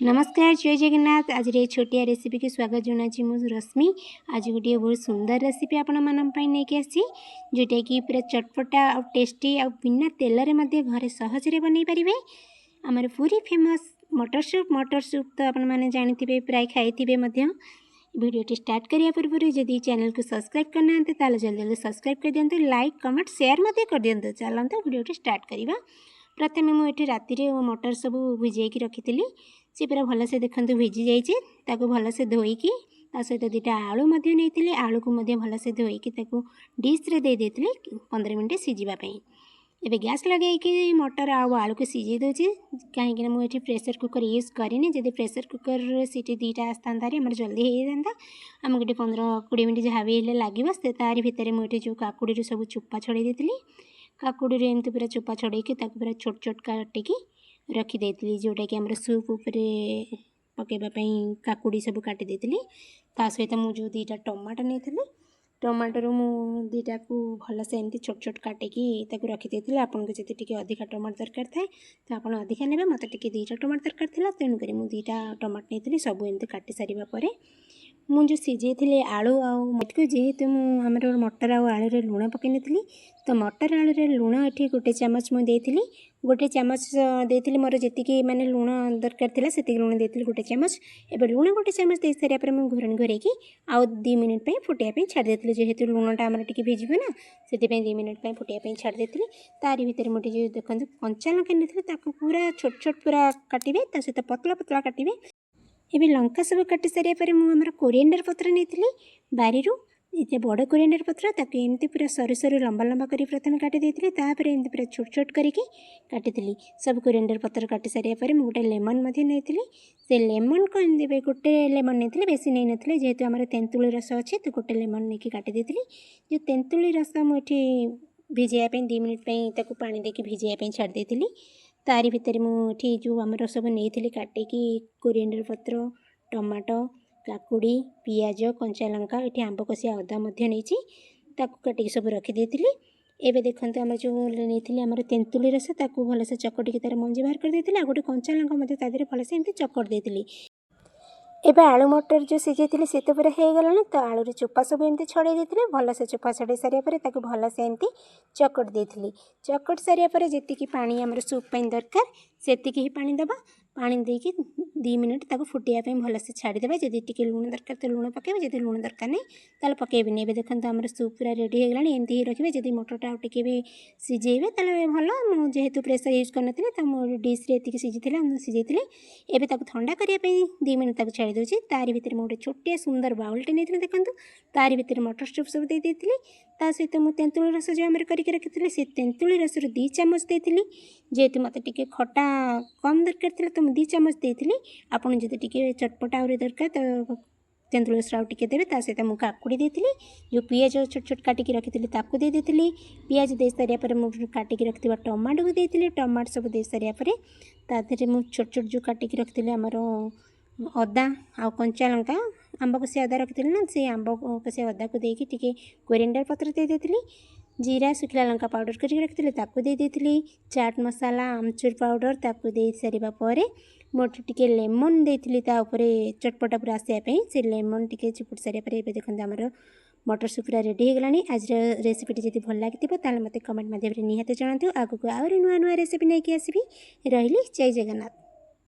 नमस्कार जय जगन्नाथ। आज रे छोटिया रेसिपी की स्वागत जनाची मु रश्मि। आज गोटे बहुत सुंदर रेसिपी आपण मानन पई नै के आसी जोटा कि पूरा चटपटा और टेस्टी और बिना तेल रे मध्ये घरे सहज रे बनै परिबे। हमर पूरी फेमस मटर सूप तो आपण माने जानिथिबे प्राय खाइथिबे मध्ये। वीडियो स्टार्ट करिया पूर्व जदि चैनल को सब्सक्राइब करना ताले जल्दी जल्दी सब्सक्राइब कर दियंतु, लाइक कमेंट शेयर मध्ये कर दियंतु। चलंतु वीडियो स्टार्ट करिबा। प्रथमे मुझे राति मटर सब भिजै रखी सी पूरा भलसे देखते भिजी जाइए। भलसे धोईकी सहित दुटा आलू नहीं आलू को भलसे धोईकी डिश रे दे देती 15 मिनट सीझापी। एबे गैस लगे मटर आलू को सीझे दूसरी कहीं मुझे प्रेसर कुकर यूज करें। जब प्रेसर कुकर सीटी दुईटा आसता आम जल्दी हो जाता आम गोटे 15-20 मिनट जहाँ भी लगे से तार भितर मुझे जो काकुड़ी सब चोपा छड़े देती काकुड़ी एमती पूरा चोपा छड़े पूरा छोट छोट काटिकी रखी जोटा कि आम सूप उपरे पकईवाई काकुड़ी सब काटी देती। सहित मुझे दुईटा टमाटो नहीं टमाटो मु दुईटा को भलसे एमती छोट छोट काटिकी रखी देती। आपको जब टी अधिका टमाटो दरकार थाए तो आप अधिका ने मत टी दुईटा टमाटो दरकार था तेणुक मुझे दुईटा टमाटो नहीं सब एमती काटी सारापर मुझे सीझे आलू आटको जेहेतु मुझे मटर आलू लुण पकई नी तो मटर आलू लुण ये गोटे चामच मुझे गोटे चामच देती मोर जी माने लुण दरकार था से लुण देती गोटे चामच। एवं लुण गोटे चामच दे सारापर मुझे घोरणी आउ 2 मिनिट फुटाई छाड़ देती जेहेतु लुणटा आम टी भिजब ना से 2 मिनिट फुटाई छाड़ देती। तारी भितर मुझे जो देखते कंचा लंका नहीं पूरा छोट छोट पूरा काटे सहित पतला पतला काटे। एबे लंका सब काटी सारापर मुझे कोरिएंडर पत्र नहीं बारी ये बड़ कोरिएंडर पत्र एमती पूरा सरू सरू लंबा लंबा कर प्रथम काटी देती एमती पूरा छोट छोट करके काटी सब कोरिएंडर पत्र काटी सारापर मुझे गोटे लेमन नहीं से लेमन को एमती गोटे लेमन नहीं बेसी नहीं नी जेहेतु आम तेंतुली रस अच्छे तो गोटे लेमन नहीं काटी देती। जो तेंतुली रस मुझे भिजाइवाई 2 मिनिट पानी देके भिजाइवाई छाड़ देती। तारी भितर मुझे जो आम सब नहीं काटिकी कोरिएंडर पत्र टमाटो काकुड़ी पियाज कंचा लंका ये आंब कषिया अदा नहीं काटिकी सब रखी एबे देखते आम जो नहीं आम तेंतुली रस भलसे चकटिकी तार मंजी बाहर कर देती गोटे कंचा लंका भलसे एमती चकट देती। एबे आलू मटर जो सीझे से तो पूरा हो गलानी तो आलू चोपा सब एमती छड़े देते भलसे चोपा छड़े सारापर भलसे एमती चकट देती। चकट सारापर जी पानी आम सूप दरकार से पानी दबा पानी देकी 2 मिनिट फुटाइवाई भलसे छाड़देवा। जदि टी लुण दरकार तो लुण पकेबे जदि लुण दरकार नहीं ताल पकेबेनि। एबे देखते आम सूप पूरा रेडी हो गलानी एमती रखिए। जदि मटरटा टी भी सीझेबे ताले भल जेहेतु प्रेसर यूज करनी तो मोर डिश रे एतिकी सीझे एबे ठंडा करने 2 मिनिट छाड़ी दूसरी। तारी भितर गोटे छोटिया सुंदर बाउलटे नहीं देखूँ तारी भितर मटर सूप सब दे देती सहित मुझे तेंतुली रस जो आम करके रखी से तेंतुली रस 2 चामच देती जेहेतु मत टे खटा कम दरकार था तो 2 चामच देती। आपड़ जब टे चटपटा आहरी दरकार तो तेंतुली रस टे देवे सहित मुझे काकुड़ी देती जो पियाज छोट छोट काटिकी रखी दे देती। पियाज दे सारापर मुझे काटिकी रखी टमाटो को देती टमाटो सब दे सारापर तादे मुझे छोट छोट जो काटिकी रखी आमर अदा आ कंचा लंका आंब कषिया अदा रखी ना से आंब कषिया अदा को देकी टिके कोरिएंडर पत्र दे देती जीरा सुखला लंका पाउडर करके रखी दे देती चाट मसाला आमचूर पाउडर दे सारापर मोटे टिके लेमन देती चटपटा पूरा आसापी से लेमन टिके चिपुट सारापर देखते आमर मटर सूप पूरा रेडी हो गलानी। आज रेसिपीटी जब भल लगी ताल मत कमेंट माध्यम निहाती जनातु। आगक आहरी नुआ नुआ रेसिपी नहीं आसबि। रही जय जगन्नाथ।